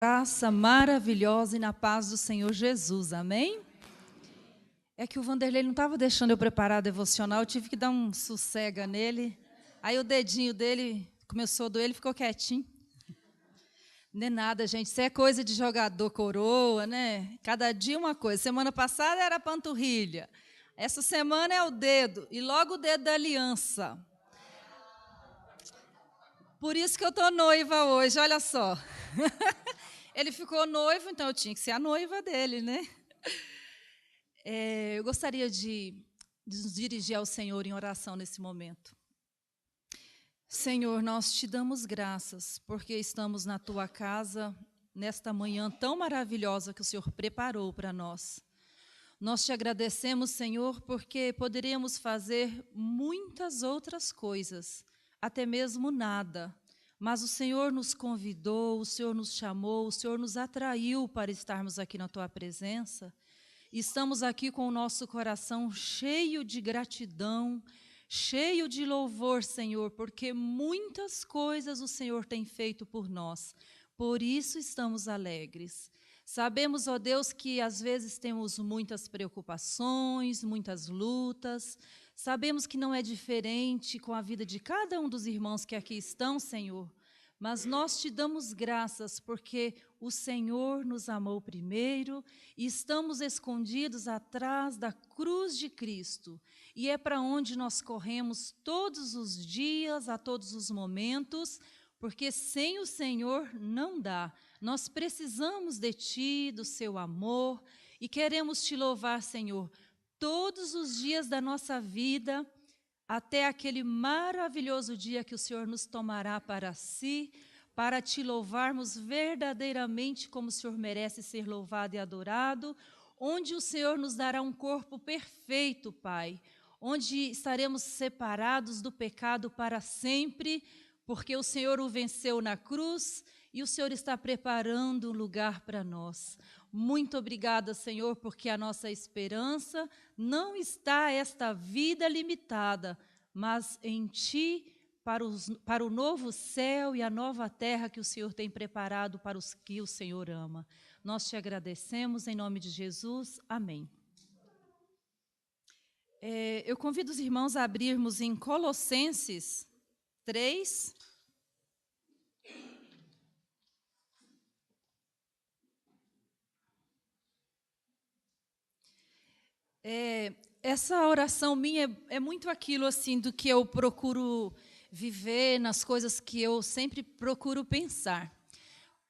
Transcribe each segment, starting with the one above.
Graça maravilhosa e na paz do Senhor Jesus, amém? É que o Vanderlei não estava deixando eu preparar a devocional, eu tive que dar um sossega nele. Aí o dedinho dele começou a doer, ele ficou quietinho. Não é nada, gente, isso é coisa de jogador coroa, né? Cada dia uma coisa. Semana passada era a panturrilha, essa semana é o dedo, e logo o dedo da aliança. Por isso que eu estou noiva hoje, olha só. Ele ficou noivo, então eu tinha que ser a noiva dele, né? Eu gostaria de nos dirigir ao Senhor em oração nesse momento. Senhor, nós te damos graças porque estamos na tua casa nesta manhã tão maravilhosa que o Senhor preparou para nós. Nós te agradecemos, Senhor, porque poderíamos fazer muitas outras coisas, até mesmo nada. Mas o Senhor nos convidou, o Senhor nos chamou, o Senhor nos atraiu para estarmos aqui na tua presença. Estamos aqui com o nosso coração cheio de gratidão, cheio de louvor, Senhor, porque muitas coisas o Senhor tem feito por nós. Por isso estamos alegres. Sabemos, ó Deus, que às vezes temos muitas preocupações, muitas lutas. Sabemos que não é diferente com a vida de cada um dos irmãos que aqui estão, Senhor. Mas nós te damos graças porque o Senhor nos amou primeiro e estamos escondidos atrás da cruz de Cristo. E é para onde nós corremos todos os dias, a todos os momentos, porque sem o Senhor não dá. Nós precisamos de Ti, do Seu amor, e queremos Te louvar, Senhor, todos os dias da nossa vida, até aquele maravilhoso dia que o Senhor nos tomará para si, para Te louvarmos verdadeiramente como o Senhor merece ser louvado e adorado, onde o Senhor nos dará um corpo perfeito, Pai, onde estaremos separados do pecado para sempre, porque o Senhor o venceu na cruz e o Senhor está preparando um lugar para nós. Muito obrigada, Senhor, porque a nossa esperança não está esta vida limitada, mas em Ti, para o novo céu e a nova terra que o Senhor tem preparado para os que o Senhor ama. Nós te agradecemos em nome de Jesus. Amém. Eu convido os irmãos a abrirmos em Colossenses 3. Essa oração minha é muito aquilo assim do que eu procuro viver, nas coisas que eu sempre procuro pensar.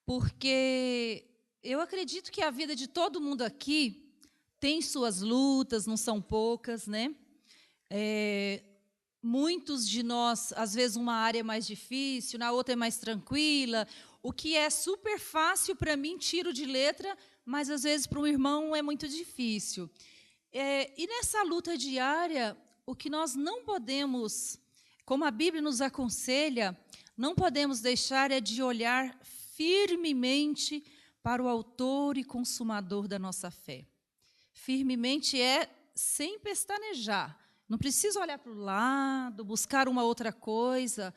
Porque eu acredito que a vida de todo mundo aqui tem suas lutas, não são poucas, né? Muitos de nós, às vezes uma área é mais difícil, na outra é mais tranquila. O que é super fácil para mim, tiro de letra, mas às vezes para um irmão é muito difícil. E nessa luta diária, o que nós não podemos, como a Bíblia nos aconselha, não podemos deixar é de olhar firmemente para o autor e consumador da nossa fé. Firmemente é sem pestanejar. Não preciso olhar para o lado, buscar uma outra coisa,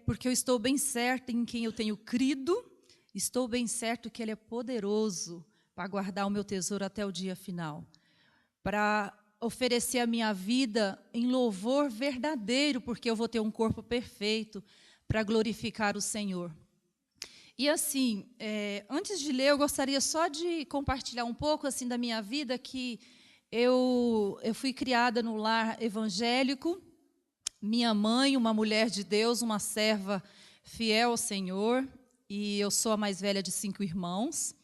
porque eu estou bem certa em quem eu tenho crido, estou bem certo que Ele é poderoso para guardar o meu tesouro até o dia final, para oferecer a minha vida em louvor verdadeiro, porque eu vou ter um corpo perfeito para glorificar o Senhor. E assim, antes de ler, eu gostaria só de compartilhar um pouco assim da minha vida, que eu fui criada no lar evangélico. Minha mãe, uma mulher de Deus, uma serva fiel ao Senhor, e eu sou a mais velha de 5 irmãos.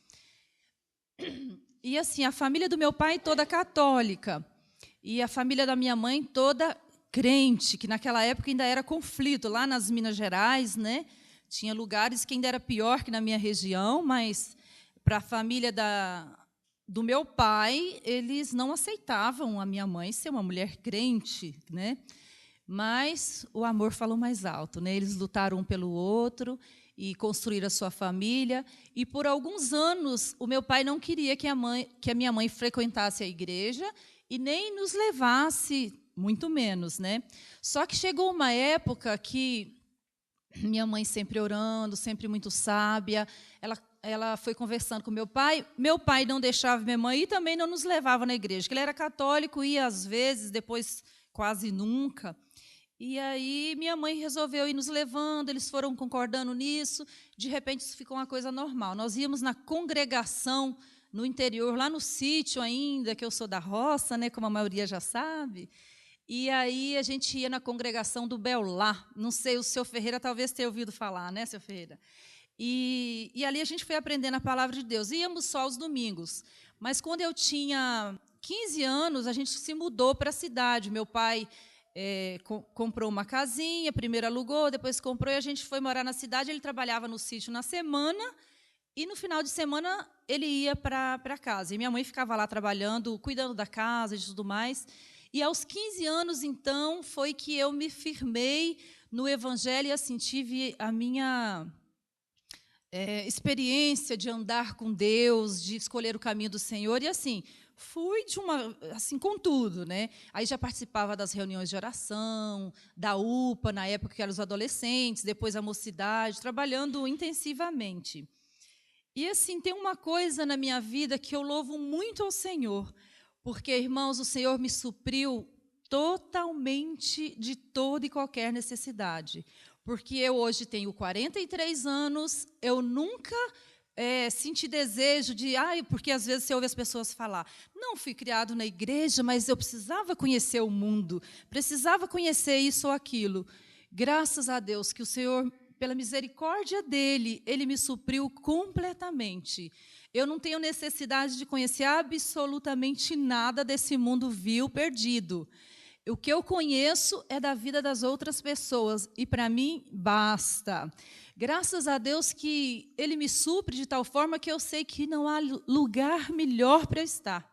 E assim, a família do meu pai toda católica, e a família da minha mãe toda crente, que naquela época ainda era conflito, lá nas Minas Gerais, né? Tinha lugares que ainda era pior que na minha região, mas para a família do meu pai, eles não aceitavam a minha mãe ser uma mulher crente, né? Mas o amor falou mais alto, né? Eles lutaram um pelo outro e construíram a sua família. E por alguns anos, o meu pai não queria que a minha mãe frequentasse a igreja e nem nos levasse, muito menos, né? Só que chegou uma época que minha mãe sempre orando, sempre muito sábia, ela ela foi conversando com meu pai. Meu pai não deixava minha mãe ir e também não nos levava na igreja, porque ele era católico, ia às vezes, depois quase nunca. E aí minha mãe resolveu ir nos levando, eles foram concordando nisso, de repente isso ficou uma coisa normal. Nós íamos na congregação no interior, lá no sítio ainda, que eu sou da roça, né, como a maioria já sabe. E aí a gente ia na congregação do Beolá. Não sei, o seu Ferreira talvez tenha ouvido falar, né, seu Ferreira? E ali a gente foi aprendendo a palavra de Deus. Íamos só aos domingos. Mas quando eu tinha 15 anos, a gente se mudou para a cidade. Meu pai comprou uma casinha, primeiro alugou, depois comprou, e a gente foi morar na cidade. Ele trabalhava no sítio na semana, e no final de semana ele ia para casa. E minha mãe ficava lá trabalhando, cuidando da casa e tudo mais. E aos 15 anos, então, foi que eu me firmei no Evangelho e assim, tive a minha experiência de andar com Deus, de escolher o caminho do Senhor, e assim, fui com tudo, né? Aí já participava das reuniões de oração, da UPA, na época que eram os adolescentes, depois a mocidade, trabalhando intensivamente. E assim, tem uma coisa na minha vida que eu louvo muito ao Senhor, porque, irmãos, o Senhor me supriu totalmente de toda e qualquer necessidade. Porque eu hoje tenho 43 anos, eu nunca senti desejo de... porque às vezes você ouve as pessoas falar, não, fui criado na igreja, mas eu precisava conhecer o mundo, precisava conhecer isso ou aquilo. Graças a Deus que o Senhor, pela misericórdia dEle, Ele me supriu completamente. Eu não tenho necessidade de conhecer absolutamente nada desse mundo vil, perdido. O que eu conheço é da vida das outras pessoas, e para mim basta. Graças a Deus que Ele me supre de tal forma que eu sei que não há lugar melhor para eu estar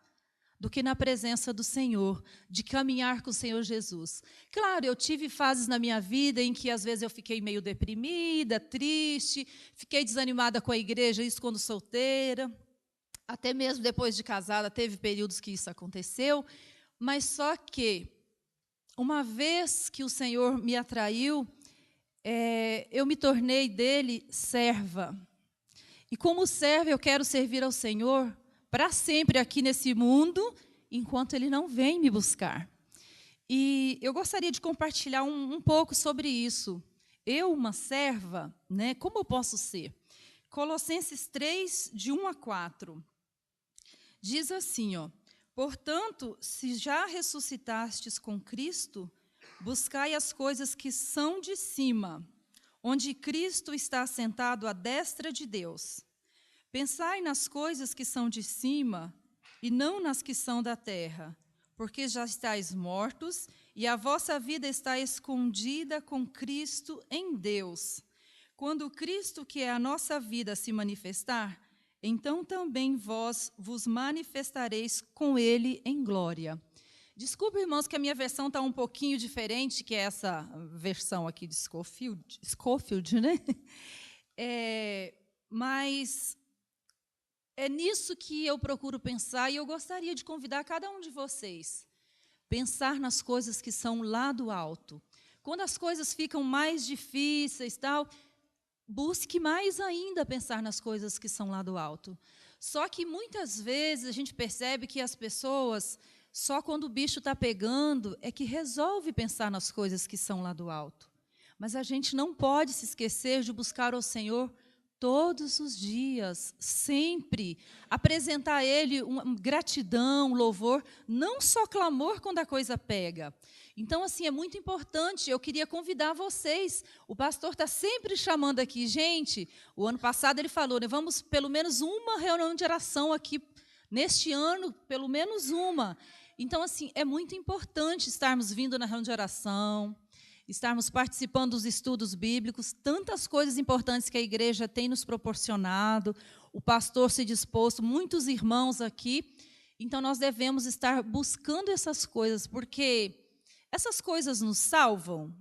do que na presença do Senhor, de caminhar com o Senhor Jesus. Claro, eu tive fases na minha vida em que às vezes eu fiquei meio deprimida, triste, fiquei desanimada com a igreja, isso quando solteira, até mesmo depois de casada, teve períodos que isso aconteceu, mas só que uma vez que o Senhor me atraiu, eu me tornei dele serva. E como serva, eu quero servir ao Senhor para sempre aqui nesse mundo, enquanto Ele não vem me buscar. E eu gostaria de compartilhar um pouco sobre isso. Eu, uma serva, né, como eu posso ser? Colossenses 3, de 1 a 4. Diz assim, ó: portanto, se já ressuscitastes com Cristo, buscai as coisas que são de cima, onde Cristo está assentado à destra de Deus. Pensai nas coisas que são de cima, e não nas que são da terra, porque já estáis mortos, e a vossa vida está escondida com Cristo em Deus. Quando Cristo, que é a nossa vida, se manifestar, então também vós vos manifestareis com Ele em glória. Desculpe, irmãos, que a minha versão está um pouquinho diferente, que é essa versão aqui de Scofield, né? Mas é nisso que eu procuro pensar, e eu gostaria de convidar cada um de vocês a pensar nas coisas que são lá do alto. Quando as coisas ficam mais difíceis, tal, busque mais ainda pensar nas coisas que são lá do alto. Só que muitas vezes a gente percebe que as pessoas, só quando o bicho está pegando, é que resolve pensar nas coisas que são lá do alto. Mas a gente não pode se esquecer de buscar ao Senhor todos os dias, sempre. Apresentar a Ele uma gratidão, louvor, não só clamor quando a coisa pega. Então, assim, é muito importante, eu queria convidar vocês, o pastor está sempre chamando aqui, gente, o ano passado ele falou, né, vamos pelo menos uma reunião de oração aqui, neste ano, pelo menos uma. Então, assim, é muito importante estarmos vindo na reunião de oração, estarmos participando dos estudos bíblicos, tantas coisas importantes que a igreja tem nos proporcionado, o pastor se disposto, muitos irmãos aqui, então nós devemos estar buscando essas coisas, porque essas coisas nos salvam?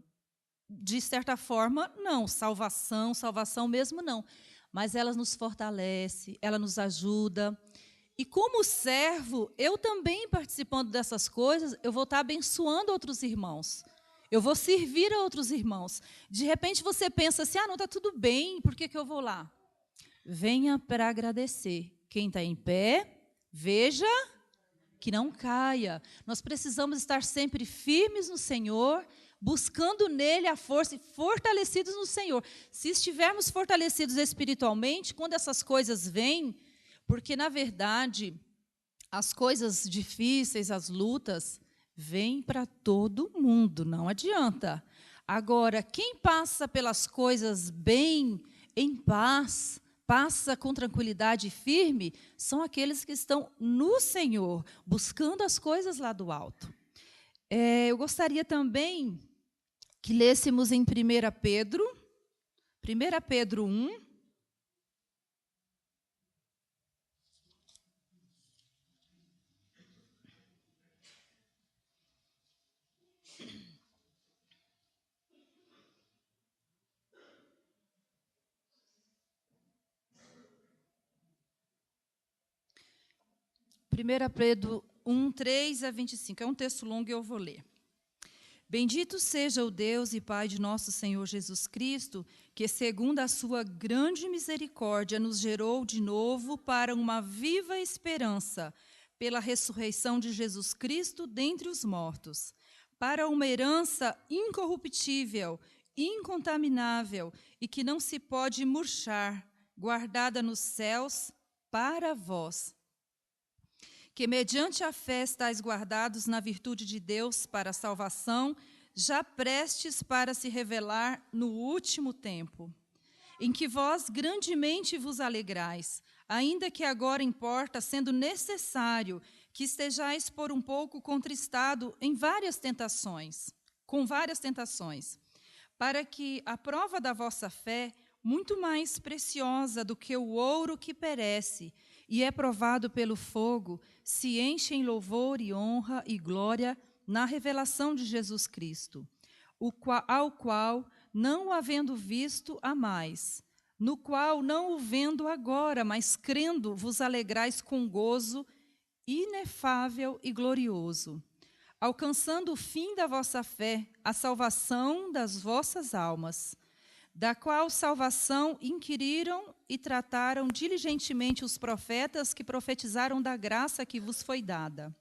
De certa forma, não. Salvação mesmo não. Mas elas nos fortalecem, ela nos ajuda. E como servo, eu também participando dessas coisas, eu vou estar abençoando outros irmãos. Eu vou servir a outros irmãos. De repente você pensa assim, não, está tudo bem, por que eu vou lá? venha para agradecer. Quem está em pé, veja que não caia. Nós precisamos estar sempre firmes no Senhor, buscando nele a força e fortalecidos no Senhor. Se estivermos fortalecidos espiritualmente, quando essas coisas vêm, porque, na verdade, as coisas difíceis, as lutas, vêm para todo mundo, não adianta. Agora, quem passa pelas coisas bem, em paz, passa com tranquilidade firme, são aqueles que estão no Senhor, buscando as coisas lá do alto. Eu gostaria também que lêssemos em 1 Pedro 1. 1 Pedro 1, 3 a 25. É um texto longo e eu vou ler. Bendito seja o Deus e Pai de nosso Senhor Jesus Cristo, que, segundo a sua grande misericórdia, nos gerou de novo para uma viva esperança, pela ressurreição de Jesus Cristo dentre os mortos, para uma herança incorruptível, incontaminável e que não se pode murchar, guardada nos céus para vós, que mediante a fé estáis guardados na virtude de Deus para a salvação, já prestes para se revelar no último tempo, em que vós grandemente vos alegrais, ainda que agora importa, sendo necessário, que estejais por um pouco contristado com várias tentações, para que a prova da vossa fé, muito mais preciosa do que o ouro que perece, e é provado pelo fogo, se enche em louvor e honra e glória na revelação de Jesus Cristo, ao qual, não o havendo visto, amais, no qual, não o vendo agora, mas crendo, vos alegrais com gozo inefável e glorioso, alcançando o fim da vossa fé, a salvação das vossas almas, da qual salvação inquiriram e trataram diligentemente os profetas que profetizaram da graça que vos foi dada,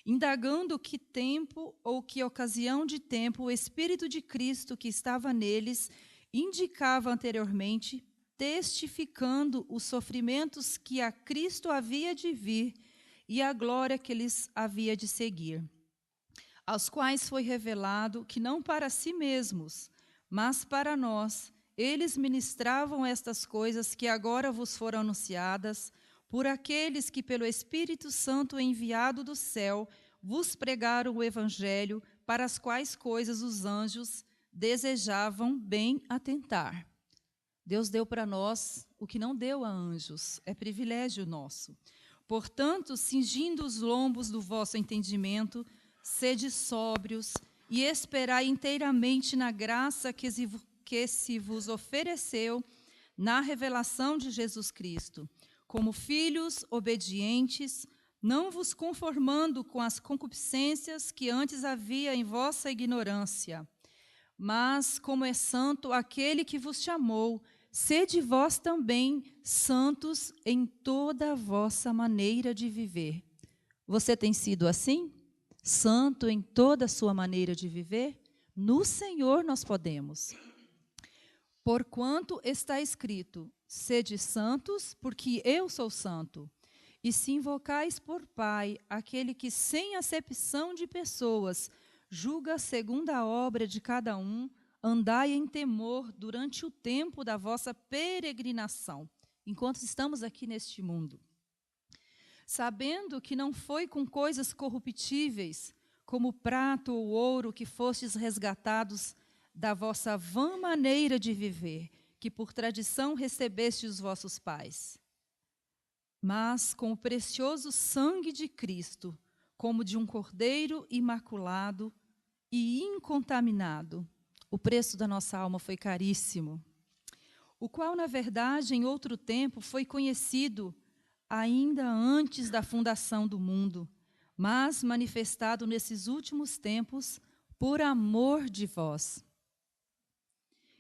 indagando que tempo ou que ocasião de tempo o Espírito de Cristo que estava neles indicava anteriormente, testificando os sofrimentos que a Cristo havia de vir e a glória que lhes havia de seguir, aos quais foi revelado que não para si mesmos, mas para nós, eles ministravam estas coisas que agora vos foram anunciadas, por aqueles que, pelo Espírito Santo enviado do céu, vos pregaram o Evangelho, para as quais coisas os anjos desejavam bem atentar. Deus deu para nós o que não deu a anjos, é privilégio nosso. Portanto, cingindo os lombos do vosso entendimento, sede sóbrios e esperai inteiramente na graça que se vos ofereceu na revelação de Jesus Cristo, como filhos obedientes, não vos conformando com as concupiscências que antes havia em vossa ignorância, mas, como é santo aquele que vos chamou, sede vós também santos em toda a vossa maneira de viver. Você tem sido assim? Santo em toda a sua maneira de viver? No Senhor nós podemos. Porquanto está escrito, sede santos, porque eu sou santo. E se invocais por Pai, aquele que sem acepção de pessoas, julga segundo a obra de cada um, andai em temor durante o tempo da vossa peregrinação, enquanto estamos aqui neste mundo, sabendo que não foi com coisas corruptíveis, como prata ou ouro, que fostes resgatados da vossa vã maneira de viver, que por tradição recebeste os vossos pais, mas com o precioso sangue de Cristo, como de um cordeiro imaculado e incontaminado. O preço da nossa alma foi caríssimo, o qual, na verdade, em outro tempo foi conhecido ainda antes da fundação do mundo, mas manifestado nesses últimos tempos por amor de vós.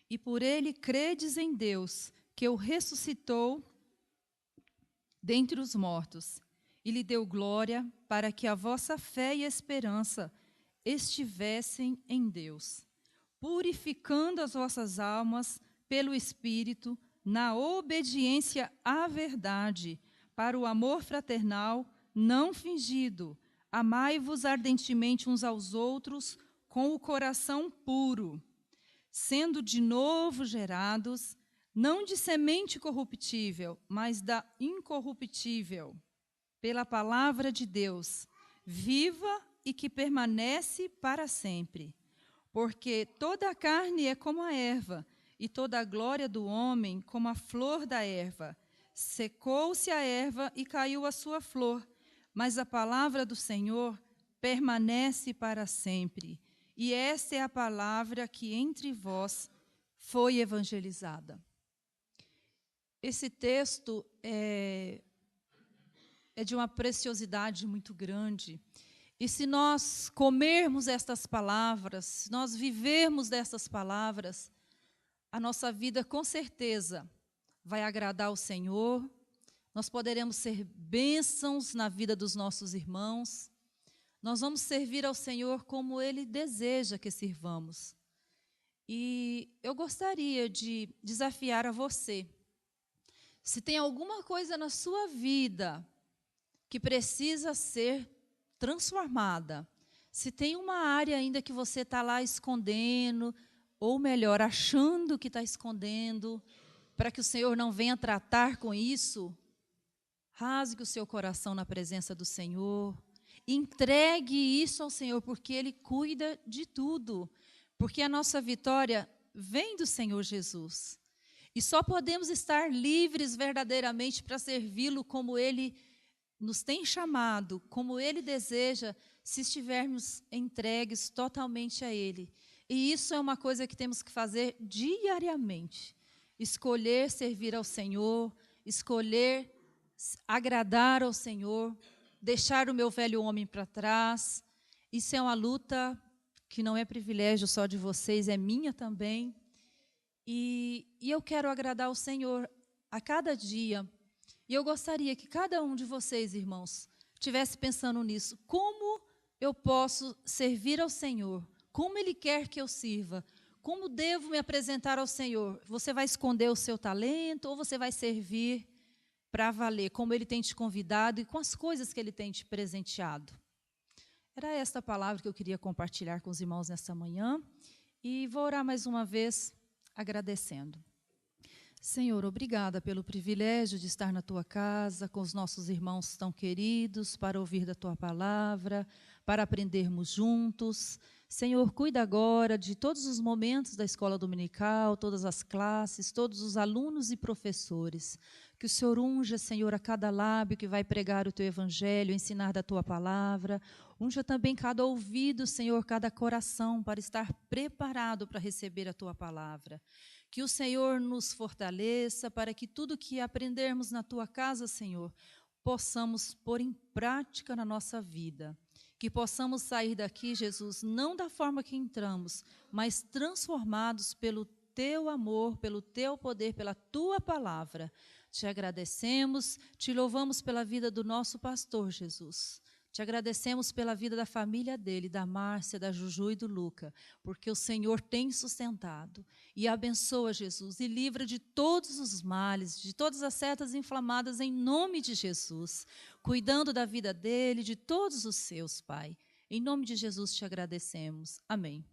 E por ele credes em Deus, que o ressuscitou dentre os mortos, e lhe deu glória para que a vossa fé e esperança estivessem em Deus, purificando as vossas almas pelo Espírito, na obediência à verdade, para o amor fraternal não fingido. Amai-vos ardentemente uns aos outros com o coração puro, sendo de novo gerados, não de semente corruptível, mas da incorruptível, pela palavra de Deus, viva e que permanece para sempre. Porque toda a carne é como a erva, e toda a glória do homem como a flor da erva. Secou-se a erva e caiu a sua flor, mas a palavra do Senhor permanece para sempre. E esta é a palavra que entre vós foi evangelizada. Esse texto é de uma preciosidade muito grande. E se nós comermos estas palavras, se nós vivermos destas palavras, a nossa vida com certeza vai agradar ao Senhor. Nós poderemos ser bênçãos na vida dos nossos irmãos. Nós vamos servir ao Senhor como Ele deseja que sirvamos. E eu gostaria de desafiar a você. Se tem alguma coisa na sua vida que precisa ser transformada, se tem uma área ainda que você está lá escondendo, ou melhor, achando que está escondendo, para que o Senhor não venha tratar com isso, rasgue o seu coração na presença do Senhor, entregue isso ao Senhor, porque Ele cuida de tudo, porque a nossa vitória vem do Senhor Jesus. E só podemos estar livres verdadeiramente para servi-lo como Ele nos tem chamado, como Ele deseja, se estivermos entregues totalmente a Ele. E isso é uma coisa que temos que fazer diariamente. Escolher servir ao Senhor, escolher agradar ao Senhor, deixar o meu velho homem para trás. Isso é uma luta que não é privilégio só de vocês, é minha também. E eu quero agradar ao Senhor a cada dia. E eu gostaria que cada um de vocês, irmãos, estivesse pensando nisso. Como eu posso servir ao Senhor? Como Ele quer que eu sirva? Como devo me apresentar ao Senhor? Você vai esconder o seu talento ou você vai servir para valer, como Ele tem te convidado e com as coisas que Ele tem te presenteado? Era esta a palavra que eu queria compartilhar com os irmãos nesta manhã. E vou orar mais uma vez, agradecendo. Senhor, obrigada pelo privilégio de estar na Tua casa, com os nossos irmãos tão queridos, para ouvir da Tua palavra, para aprendermos juntos. Senhor, cuida agora de todos os momentos da escola dominical, todas as classes, todos os alunos e professores. Que o Senhor unja, Senhor, a cada lábio que vai pregar o Teu Evangelho, ensinar da Tua palavra. Unja também cada ouvido, Senhor, cada coração, para estar preparado para receber a Tua palavra. Que o Senhor nos fortaleça para que tudo que aprendermos na Tua casa, Senhor, possamos pôr em prática na nossa vida. Que possamos sair daqui, Jesus, não da forma que entramos, mas transformados pelo Teu amor, pelo Teu poder, pela Tua palavra. Te agradecemos, te louvamos pela vida do nosso pastor, Jesus. Te agradecemos pela vida da família dele, da Márcia, da Juju e do Luca, porque o Senhor tem sustentado. E abençoa, Jesus, e livra de todos os males, de todas as setas inflamadas, em nome de Jesus, cuidando da vida dele, de todos os seus, Pai. Em nome de Jesus te agradecemos. Amém.